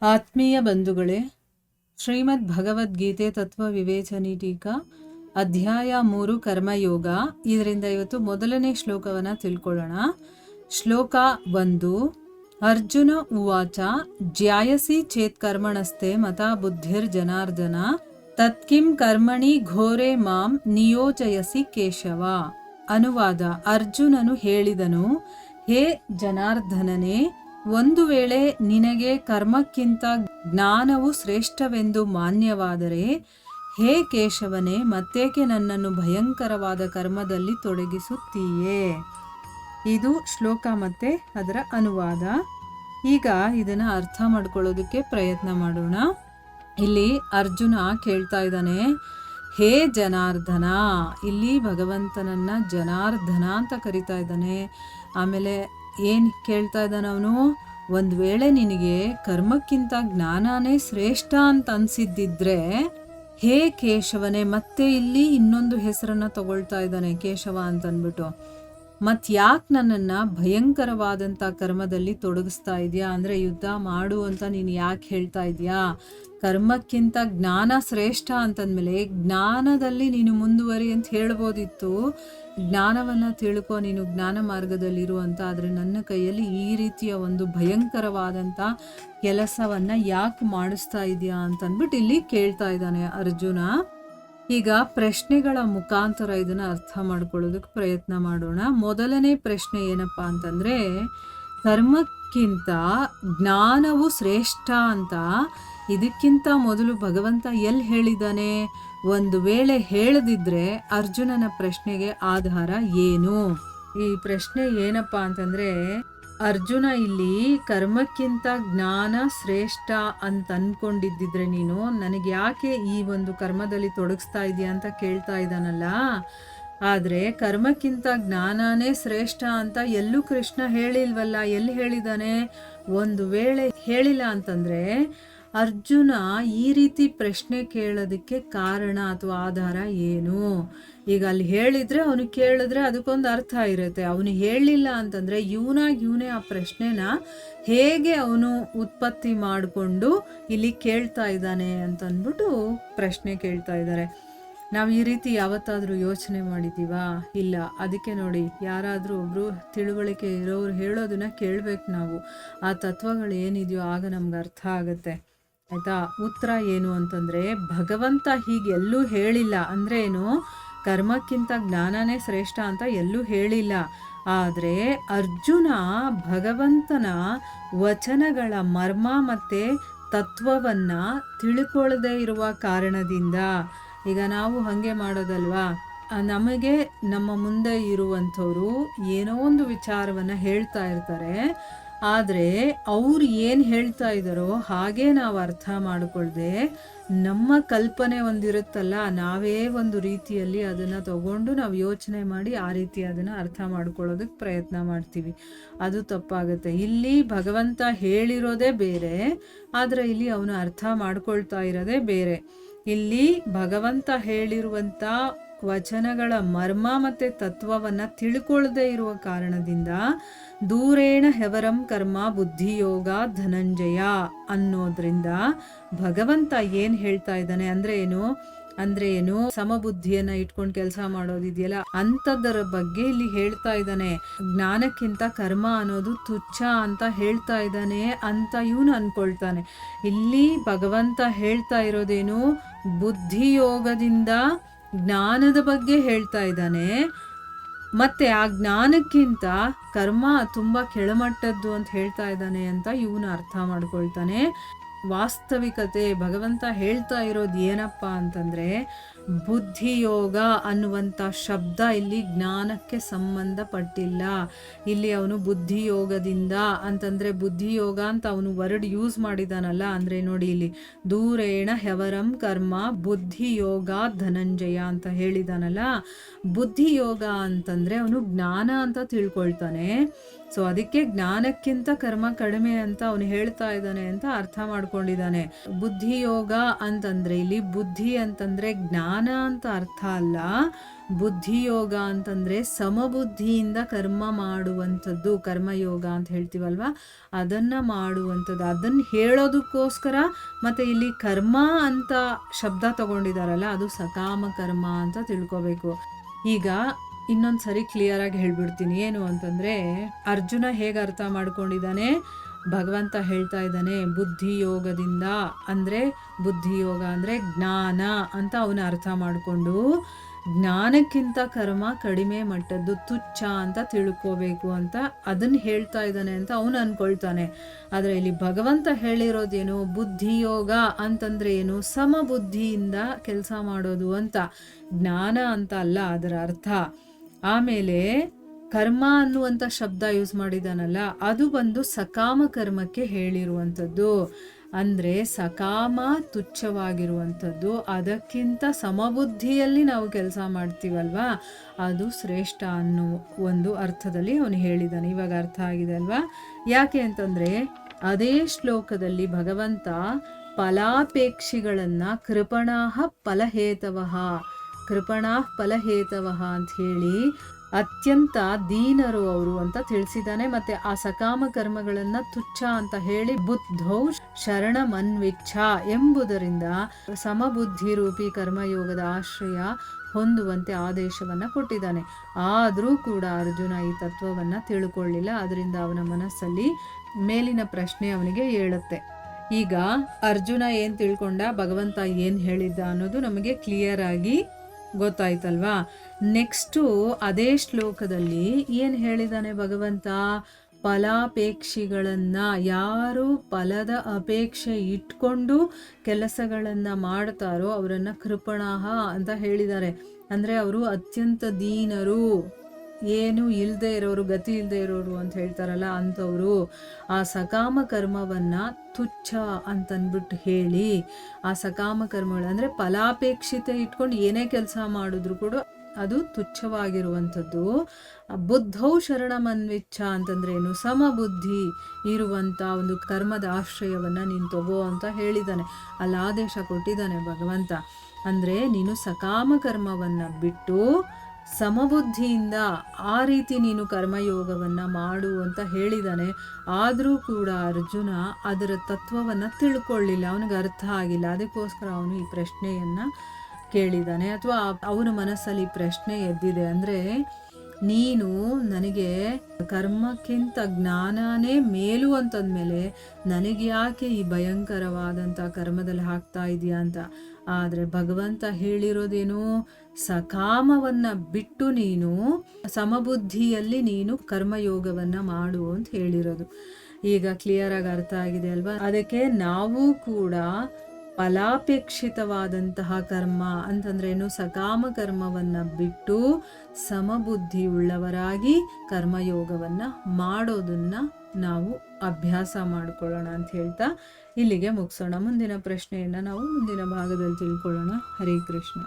ಆತ್ಮೀಯ ಬಂಧುಗಳೇ, ಶ್ರೀಮದ್ ಭಗವದ್ಗೀತೆ ತತ್ವ ವಿವೇಚನಿ ಟೀಕಾ ಅಧ್ಯಾಯ 3 ಕರ್ಮಯೋಗ. ಇದರಿಂದ ಇವತ್ತು ಮೊದಲನೇ ಶ್ಲೋಕವನ್ನು ತಿಳ್ಕೊಳ್ಳೋಣ. ಶ್ಲೋಕ 1. ಅರ್ಜುನ ಉವಾಚ ಜ್ಯಾಯಸಿ ಚೇತ್ ಕರ್ಮಣಸ್ತೆ ಮತಾ ಬುದ್ಧಿರ್ ಜನಾರ್ದನ ತತ್ಕಿಂ ಕರ್ಮಣಿ ಘೋರೆ ಮಾಂ ನಿಯೋಜಯಸಿ ಕೇಶವ. ಅನುವಾದ. ಅರ್ಜುನನು ಹೇಳಿದನು, ಹೇ ಜನಾರ್ದನನೇ, ಒಂದು ವೇಳೆ ನಿನಗೆ ಕರ್ಮಕ್ಕಿಂತ ಜ್ಞಾನವು ಶ್ರೇಷ್ಠವೆಂದು ಮಾನ್ಯವಾದರೆ, ಹೇ ಕೇಶವನೇ, ಮತ್ತೇಕೆ ನನ್ನನ್ನು ಭಯಂಕರವಾದ ಕರ್ಮದಲ್ಲಿ ತೊಡಗಿಸುತ್ತೀಯೇ? ಇದು ಶ್ಲೋಕ ಮತ್ತೆ ಅದರ ಅನುವಾದ. ಈಗ ಇದನ್ನು ಅರ್ಥ ಮಾಡ್ಕೊಳ್ಳೋದಕ್ಕೆ ಪ್ರಯತ್ನ ಮಾಡೋಣ. ಇಲ್ಲಿ ಅರ್ಜುನ ಕೇಳ್ತಾ ಇದ್ದಾನೆ, ಹೇ ಜನಾರ್ದನ. ಇಲ್ಲಿ ಭಗವಂತನನ್ನ ಜನಾರ್ದನ ಅಂತ ಕರಿತಾ ಇದ್ದಾನೆ. ಆಮೇಲೆ ಏನು ಕೇಳ್ತಾ ಇದ್ದಾನೆ ಅವನು? ಒಂದು ವೇಳೆ ನಿನಗೆ ಕರ್ಮಕ್ಕಿಂತ ಜ್ಞಾನನೇ ಶ್ರೇಷ್ಠ ಅಂತ ಅನ್ಸಿದ್ದಿದ್ರೆ, ಹೇ ಕೇಶವನೇ. ಮತ್ತೆ ಇಲ್ಲಿ ಇನ್ನೊಂದು ಹೆಸರನ್ನ ತಗೊಳ್ತಾ ಇದ್ದಾನೆ, ಕೇಶವ ಅಂತ ಅಂದ್ಬಿಟ್ಟು. ಮತ್ ಯಾಕೆ ನನ್ನನ್ನು ಭಯಂಕರವಾದಂಥ ಕರ್ಮದಲ್ಲಿ ತೊಡಗಿಸ್ತಾ ಇದೆಯಾ? ಅಂದರೆ ಯುದ್ಧ ಮಾಡು ಅಂತ ನೀನು ಯಾಕೆ ಹೇಳ್ತಾ ಇದೆಯಾ? ಕರ್ಮಕ್ಕಿಂತ ಜ್ಞಾನ ಶ್ರೇಷ್ಠ ಅಂತಂದಮೇಲೆ ಜ್ಞಾನದಲ್ಲಿ ನೀನು ಮುಂದುವರಿ ಅಂತ ಹೇಳ್ಬೋದಿತ್ತು. ಜ್ಞಾನವನ್ನು ತಿಳ್ಕೊ, ನೀನು ಜ್ಞಾನ ಮಾರ್ಗದಲ್ಲಿರು ಅಂತ. ಆದರೆ ನನ್ನ ಕೈಯಲ್ಲಿ ಈ ರೀತಿಯ ಒಂದು ಭಯಂಕರವಾದಂಥ ಕೆಲಸವನ್ನು ಯಾಕೆ ಮಾಡಿಸ್ತಾ ಇದೆಯಾ ಅಂತಂದ್ಬಿಟ್ಟು ಇಲ್ಲಿ ಕೇಳ್ತಾ ಇದ್ದಾನೆ ಅರ್ಜುನ. ಈಗ ಪ್ರಶ್ನೆಗಳ ಮುಖಾಂತರ ಇದನ್ನು ಅರ್ಥ ಮಾಡ್ಕೊಳ್ಳೋದಕ್ಕೆ ಪ್ರಯತ್ನ ಮಾಡೋಣ. ಮೊದಲನೇ ಪ್ರಶ್ನೆ ಏನಪ್ಪ ಅಂತಂದರೆ, ಕರ್ಮಕ್ಕಿಂತ ಜ್ಞಾನವು ಶ್ರೇಷ್ಠ ಅಂತ ಇದಕ್ಕಿಂತ ಮೊದಲು ಭಗವಂತ ಎಲ್ಲಿ ಹೇಳಿದ್ದಾನೆ? ಒಂದು ವೇಳೆ ಹೇಳದಿದ್ರೆ ಅರ್ಜುನನ ಪ್ರಶ್ನೆಗೆ ಆಧಾರ ಏನು? ಈ ಪ್ರಶ್ನೆ ಏನಪ್ಪ ಅಂತಂದರೆ, ಅರ್ಜುನ ಇಲ್ಲಿ ಕರ್ಮಕ್ಕಿಂತ ಜ್ಞಾನ ಶ್ರೇಷ್ಠ ಅಂತ ಅನ್ಕೊಂಡಿದ್ದಿದ್ರೆ ನೀನು ನನಗೆ ಯಾಕೆ ಈ ಒಂದು ಕರ್ಮದಲ್ಲಿ ತೊಡಗಿಸ್ತಾ ಇದೆಯಾ ಅಂತ ಕೇಳ್ತಾ ಇದ್ದಾನಲ್ಲ. ಆದರೆ ಕರ್ಮಕ್ಕಿಂತ ಜ್ಞಾನನೇ ಶ್ರೇಷ್ಠ ಅಂತ ಎಲ್ಲೂ ಕೃಷ್ಣ ಹೇಳಿಲ್ವಲ್ಲ. ಎಲ್ಲಿ ಹೇಳಿದ್ದಾನೆ? ಒಂದು ವೇಳೆ ಹೇಳಿಲ್ಲ ಅಂತಂದರೆ ಅರ್ಜುನ ಈ ರೀತಿ ಪ್ರಶ್ನೆ ಕೇಳೋದಕ್ಕೆ ಕಾರಣ ಅಥವಾ ಆಧಾರ ಏನು? ಈಗ ಅಲ್ಲಿ ಹೇಳಿದ್ರೆ ಅವನು ಕೇಳಿದ್ರೆ ಅದಕ್ಕೊಂದು ಅರ್ಥ ಇರುತ್ತೆ. ಅವನು ಹೇಳಲಿಲ್ಲ ಅಂತಂದರೆ ಇವನೇ ಆ ಪ್ರಶ್ನೆನ ಹೇಗೆ ಅವನು ಉತ್ಪತ್ತಿ ಮಾಡಿಕೊಂಡು ಇಲ್ಲಿ ಕೇಳ್ತಾ ಇದ್ದಾನೆ ಅಂತಂದ್ಬಿಟ್ಟು ಪ್ರಶ್ನೆ ಕೇಳ್ತಾ ಇದ್ದಾರೆ. ನಾವು ಈ ರೀತಿ ಯಾವತ್ತಾದರೂ ಯೋಚನೆ ಮಾಡಿದ್ದೀವಾ? ಇಲ್ಲ. ಅದಕ್ಕೆ ನೋಡಿ, ಯಾರಾದರೂ ಒಬ್ಬರು ತಿಳುವಳಿಕೆ ಇರೋರು ಹೇಳೋದನ್ನ ಕೇಳಬೇಕು ನಾವು. ಆ ತತ್ವಗಳು ಏನಿದೆಯೋ ಆಗ ನಮ್ಗೆ ಅರ್ಥ ಆಗುತ್ತೆ, ಆಯಿತಾ? ಉತ್ತರ ಏನು ಅಂತಂದರೆ, ಭಗವಂತ ಹೀಗೆ ಎಲ್ಲೂ ಹೇಳಿಲ್ಲ. ಅಂದರೆ ಏನು? ಕರ್ಮಕ್ಕಿಂತ ಜ್ಞಾನನೇ ಶ್ರೇಷ್ಠ ಅಂತ ಎಲ್ಲೂ ಹೇಳಿಲ್ಲ. ಆದರೆ ಅರ್ಜುನ ಭಗವಂತನ ವಚನಗಳ ಮರ್ಮ ಮತ್ತು ತತ್ವವನ್ನು ತಿಳ್ಕೊಳ್ಳದೇ ಇರುವ ಕಾರಣದಿಂದ, ಈಗ ನಾವು ಹಾಗೆ ಮಾಡೋದಲ್ವಾ, ನಮಗೆ ನಮ್ಮ ಮುಂದೆ ಇರುವಂಥವ್ರು ಏನೋ ಒಂದು ವಿಚಾರವನ್ನು ಹೇಳ್ತಾ ಇರ್ತಾರೆ. ಆದರೆ ಅವ್ರು ಏನು ಹೇಳ್ತಾ ಇದ್ದಾರೋ ಹಾಗೆ ನಾವು ಅರ್ಥ ಮಾಡಿಕೊಳ್ಳದೆ ನಮ್ಮ ಕಲ್ಪನೆ ಒಂದಿರುತ್ತಲ್ಲ, ನಾವೇ ಒಂದು ರೀತಿಯಲ್ಲಿ ಅದನ್ನು ತಗೊಂಡು ನಾವು ಯೋಚನೆ ಮಾಡಿ ಆ ರೀತಿ ಅದನ್ನು ಅರ್ಥ ಮಾಡ್ಕೊಳ್ಳೋದಕ್ಕೆ ಪ್ರಯತ್ನ ಮಾಡ್ತೀವಿ. ಅದು ತಪ್ಪಾಗುತ್ತೆ. ಇಲ್ಲಿ ಭಗವಂತ ಹೇಳಿರೋದೇ ಬೇರೆ, ಆದರೆ ಇಲ್ಲಿ ಅವನು ಅರ್ಥ ಮಾಡ್ಕೊಳ್ತಾ ಇರೋದೇ ಬೇರೆ. ಇಲ್ಲಿ ಭಗವಂತ ಹೇಳಿರುವಂಥ ವಚನಗಳ ಮರ್ಮ ಮತ್ತು ತತ್ವವನ್ನು ತಿಳ್ಕೊಳ್ಳದೇ ಇರುವ ಕಾರಣದಿಂದ ದೂರೇಣ ಹೆವರಂ ಕರ್ಮ ಬುದ್ಧಿಯೋಗ ಧನಂಜಯ ಅನ್ನೋದ್ರಿಂದ ಭಗವಂತ ಏನು ಹೇಳ್ತಾ ಇದ್ದಾನೆ ಅಂದರೆ ಏನು ಸಮಬುದ್ಧಿಯನ್ನು ಇಟ್ಕೊಂಡು ಕೆಲಸ ಮಾಡೋದಿದೆಯಲ್ಲ, ಅಂಥದ್ದರ ಬಗ್ಗೆ ಇಲ್ಲಿ ಹೇಳ್ತಾ ಇದ್ದಾನೆ. ಜ್ಞಾನಕ್ಕಿಂತ ಕರ್ಮ ಅನ್ನೋದು ತುಚ್ಛ ಅಂತ ಹೇಳ್ತಾ ಇದ್ದಾನೆ ಅಂತ ಇವನು ಅನ್ಕೊಳ್ತಾನೆ. ಇಲ್ಲಿ ಭಗವಂತ ಹೇಳ್ತಾ ಇರೋದೇನು? ಬುದ್ಧಿಯೋಗದಿಂದ ಜ್ಞಾನದ ಬಗ್ಗೆ ಹೇಳ್ತಾ ಇದ್ದಾನೆ. ಮತ್ತೆ ಆ ಜ್ಞಾನಕ್ಕಿಂತ ಕರ್ಮ ತುಂಬ ಕೆಳಮಟ್ಟದ್ದು ಅಂತ ಹೇಳ್ತಾ ಇದ್ದಾನೆ ಅಂತ ಇವನು ಅರ್ಥ ಮಾಡ್ಕೊಳ್ತಾನೆ. ವಾಸ್ತವಿಕತೆ ಭಗವಂತ ಹೇಳ್ತಾ ಇರೋದು ಏನಪ್ಪ ಅಂತಂದರೆ, ಬುದ್ಧಿಯೋಗ ಅನ್ನುವಂಥ ಶಬ್ದ ಇಲ್ಲಿ ಜ್ಞಾನಕ್ಕೆ ಸಂಬಂಧಪಟ್ಟಿಲ್ಲ. ಇಲ್ಲಿ ಅವನು ಬುದ್ಧಿಯೋಗದಿಂದ ಅಂತಂದರೆ ಬುದ್ಧಿಯೋಗ ಅಂತ ಅವನು ವರ್ಡ್ ಯೂಸ್ ಮಾಡಿದಾನಲ್ಲ. ಅಂದರೆ ನೋಡಿ, ಇಲ್ಲಿ ದೂರೇಣ ಹೆವರಂ ಕರ್ಮ ಬುದ್ಧಿಯೋಗ ಧನಂಜಯ ಅಂತ ಹೇಳಿದಾನಲ್ಲ. ಬುದ್ಧಿಯೋಗ ಅಂತಂದರೆ ಅವನು ಜ್ಞಾನ ಅಂತ ತಿಳ್ಕೊಳ್ತಾನೆ. ಸೊ ಅದಕ್ಕೆ ಜ್ಞಾನಕ್ಕಿಂತ ಕರ್ಮ ಕಡಿಮೆ ಅಂತ ಅವನು ಹೇಳ್ತಾ ಇದ್ದಾನೆ ಅಂತ ಅರ್ಥ ಮಾಡ್ಕೊಂಡಿದ್ದಾನೆ. ಬುದ್ಧಿಯೋಗ ಅಂತಂದರೆ ಇಲ್ಲಿ ಬುದ್ಧಿ ಅಂತಂದರೆ ಜ್ಞಾನ ಅಂತ ಅರ್ಥ ಅಲ್ಲ. ಬುದ್ಧಿಯೋಗ ಅಂತಂದರೆ ಸಮಬುದ್ಧಿಯಿಂದ ಕರ್ಮ ಮಾಡುವಂಥದ್ದು, ಕರ್ಮಯೋಗ ಅಂತ ಹೇಳ್ತೀವಲ್ವ, ಅದನ್ನು ಮಾಡುವಂಥದ್ದು. ಅದನ್ನು ಹೇಳೋದಕ್ಕೋಸ್ಕರ ಮತ್ತು ಇಲ್ಲಿ ಕರ್ಮ ಅಂತ ಶಬ್ದ ತಗೊಂಡಿದ್ದಾರಲ್ಲ, ಅದು ಸಕಾಮ ಕರ್ಮ ಅಂತ ತಿಳ್ಕೊಬೇಕು. ಈಗ ಇನ್ನೊಂದು ಸರಿ ಕ್ಲಿಯರಾಗಿ ಹೇಳ್ಬಿಡ್ತೀನಿ. ಏನು ಅಂತಂದರೆ, ಅರ್ಜುನ ಹೇಗೆ ಅರ್ಥ ಮಾಡ್ಕೊಂಡಿದ್ದಾನೆ, ಭಗವಂತ ಹೇಳ್ತಾ ಇದ್ದಾನೆ ಬುದ್ಧಿಯೋಗದಿಂದ, ಅಂದರೆ ಬುದ್ಧಿಯೋಗ ಅಂದರೆ ಜ್ಞಾನ ಅಂತ ಅವನು ಅರ್ಥ ಮಾಡಿಕೊಂಡು, ಜ್ಞಾನಕ್ಕಿಂತ ಕರ್ಮ ಕಡಿಮೆ ಮಟ್ಟದ್ದು, ತುಚ್ಛ ಅಂತ ತಿಳ್ಕೋಬೇಕು ಅಂತ ಅದನ್ನು ಹೇಳ್ತಾ ಇದ್ದಾನೆ ಅಂತ ಅವನು ಅಂದ್ಕೊಳ್ತಾನೆ. ಆದರೆ ಇಲ್ಲಿ ಭಗವಂತ ಹೇಳಿರೋದೇನು, ಬುದ್ಧಿಯೋಗ ಅಂತಂದರೆ ಏನು, ಸಮಬುದ್ಧಿಯಿಂದ ಕೆಲಸ ಮಾಡೋದು ಅಂತ, ಜ್ಞಾನ ಅಂತ ಅಲ್ಲ ಅದರ ಅರ್ಥ. ಆಮೇಲೆ ಕರ್ಮ ಅನ್ನುವಂಥ ಶಬ್ದ ಯೂಸ್ ಮಾಡಿದಾನಲ್ಲ, ಅದು ಬಂದು ಸಕಾಮ ಕರ್ಮಕ್ಕೆ ಹೇಳಿರುವಂಥದ್ದು. ಅಂದರೆ ಸಕಾಮ ತುಚ್ಛವಾಗಿರುವಂಥದ್ದು, ಅದಕ್ಕಿಂತ ಸಮಬುದ್ಧಿಯಲ್ಲಿ ನಾವು ಕೆಲಸ ಮಾಡ್ತೀವಲ್ವಾ, ಅದು ಶ್ರೇಷ್ಠ ಅನ್ನೋ ಒಂದು ಅರ್ಥದಲ್ಲಿ ಅವನು ಹೇಳಿದ್ದಾನೆ. ಇವಾಗ ಅರ್ಥ ಆಗಿದೆ ಅಲ್ವಾ? ಯಾಕೆ ಅಂತಂದರೆ ಅದೇ ಶ್ಲೋಕದಲ್ಲಿ ಭಗವಂತ ಫಲಾಪೇಕ್ಷಿಗಳನ್ನು ಕೃಪಣಾಃ ಫಲಹೇತವಃ ಅಂತ ಹೇಳಿ ಅತ್ಯಂತ ದೀನರು ಅವರು ಅಂತ ತಿಳಿಸಿದ್ದಾನೆ. ಮತ್ತೆ ಆ ಸಕಾಮ ಕರ್ಮಗಳನ್ನು ತುಚ್ಛ ಅಂತ ಹೇಳಿ ಬುದ್ಧೌ ಶರಣಮನ್ವಿಚ್ಛ ಎಂಬುದರಿಂದ ಸಮಬುದ್ಧಿ ರೂಪಿ ಕರ್ಮಯೋಗದ ಆಶ್ರಯ ಹೊಂದುವಂತೆ ಆದೇಶವನ್ನು ಕೊಟ್ಟಿದ್ದಾನೆ. ಆದರೂ ಕೂಡ ಅರ್ಜುನ ಈ ತತ್ವವನ್ನು ತಿಳ್ಕೊಳ್ಳಿಲ್ಲ. ಅದರಿಂದ ಅವನ ಮನಸ್ಸಲ್ಲಿ ಮೇಲಿನ ಪ್ರಶ್ನೆ ಅವನಿಗೆ ಏಳುತ್ತೆ. ಈಗ ಅರ್ಜುನ ಏನು ತಿಳ್ಕೊಂಡ, ಭಗವಂತ ಏನು ಹೇಳಿದ್ದ ಅನ್ನೋದು ನಮಗೆ ಕ್ಲಿಯರ್ ಆಗಿ ಗೊತ್ತಾಯ್ತಲ್ವಾ? ನೆಕ್ಸ್ಟು ಅದೇ ಶ್ಲೋಕದಲ್ಲಿ ಏನು ಹೇಳಿದ್ದಾನೆ ಭಗವಂತ, ಫಲಾಪೇಕ್ಷಿಗಳನ್ನು, ಯಾರು ಫಲದ ಅಪೇಕ್ಷೆ ಇಟ್ಕೊಂಡು ಕೆಲಸಗಳನ್ನು ಮಾಡ್ತಾರೋ ಅವರನ್ನು ಕೃಪಣಾಃ ಅಂತ ಹೇಳಿದ್ದಾರೆ. ಅಂದರೆ ಅವರು ಅತ್ಯಂತ ದೀನರು, ಏನು ಇಲ್ಲದೆ ಇರೋರು, ಗತಿ ಇಲ್ಲದೆ ಇರೋರು ಅಂತ ಹೇಳ್ತಾರಲ್ಲ ಅಂಥವರು. ಆ ಸಕಾಮ ಕರ್ಮವನ್ನು ತುಚ್ಛ ಅಂತಂದ್ಬಿಟ್ಟು ಹೇಳಿ, ಆ ಸಕಾಮ ಕರ್ಮಗಳು ಅಂದರೆ ಫಲಾಪೇಕ್ಷಿತ ಇಟ್ಕೊಂಡು ಏನೇ ಕೆಲಸ ಮಾಡಿದ್ರು ಕೂಡ ಅದು ತುಚ್ಛವಾಗಿರುವಂಥದ್ದು. ಬುದ್ಧೌ ಶರಣಮನ್ವಿಚ್ಛ ಅಂತಂದ್ರೆ ಏನು, ಸಮಬುದ್ಧಿ ಇರುವಂಥ ಒಂದು ಕರ್ಮದ ಆಶ್ರಯವನ್ನು ನೀನು ತಗೋ ಅಂತ ಹೇಳಿದ್ದಾನೆ. ಅಲ್ಲಿ ಆದೇಶ ಕೊಟ್ಟಿದ್ದಾನೆ ಭಗವಂತ. ಅಂದರೆ ನೀನು ಸಕಾಮ ಕರ್ಮವನ್ನು ಬಿಟ್ಟು ಸಮಬುದ್ಧಿಯಿಂದ ಆ ರೀತಿ ನೀನು ಕರ್ಮಯೋಗವನ್ನು ಮಾಡು ಅಂತ ಹೇಳಿದ್ದಾನೆ. ಆದರೂ ಕೂಡ ಅರ್ಜುನ ಅದರ ತತ್ವವನ್ನು ತಿಳ್ಕೊಳ್ಳಿಲ್ಲ, ಅವನಿಗೆ ಅರ್ಥ ಆಗಿಲ್ಲ. ಅದಕ್ಕೋಸ್ಕರ ಅವನು ಈ ಪ್ರಶ್ನೆಯನ್ನು ಕೇಳಿದ್ದಾನೆ, ಅಥವಾ ಅವನ ಮನಸ್ಸಲ್ಲಿ ಪ್ರಶ್ನೆ ಎದ್ದಿದೆ. ಅಂದರೆ ನೀನು ನನಗೆ ಕರ್ಮಕ್ಕಿಂತ ಜ್ಞಾನನೇ ಮೇಲು ಅಂತಂದಮೇಲೆ ನನಗೆ ಯಾಕೆ ಈ ಭಯಂಕರವಾದಂಥ ಕರ್ಮದಲ್ಲಿ ಹಾಕ್ತಾ ಇದೆಯಾ ಅಂತ. ಆದರೆ ಭಗವಂತ ಹೇಳಿರೋದೇನು, ಸಕಾಮವನ್ನು ಬಿಟ್ಟು ನೀನು ಸಮಬುದ್ಧಿಯಲ್ಲಿ ನೀನು ಕರ್ಮಯೋಗವನ್ನು ಮಾಡು ಅಂತ ಹೇಳಿರೋದು. ಈಗ ಕ್ಲಿಯರಾಗಿ ಅರ್ಥ ಆಗಿದೆ ಅಲ್ವಾ? ಅದಕ್ಕೆ ನಾವು ಕೂಡ ಫಲಾಪೇಕ್ಷಿತವಾದಂತಹ ಕರ್ಮ ಅಂತಂದ್ರೆ ಏನು, ಸಕಾಮ ಕರ್ಮವನ್ನು ಬಿಟ್ಟು ಸಮಬುದ್ಧಿ ಉಳ್ಳವರಾಗಿ ಕರ್ಮಯೋಗವನ್ನು ಮಾಡೋದನ್ನು ನಾವು ಅಭ್ಯಾಸ ಮಾಡಿಕೊಳ್ಳೋಣ ಅಂತ ಹೇಳ್ತಾ ಇಲ್ಲಿಗೆ ಮುಗಿಸೋಣ. ಮುಂದಿನ ಪ್ರಶ್ನೆಯನ್ನು ನಾವು ಮುಂದಿನ ಭಾಗದಲ್ಲಿ ತಿಳ್ಕೊಳ್ಳೋಣ. ಹರೇ ಕೃಷ್ಣ.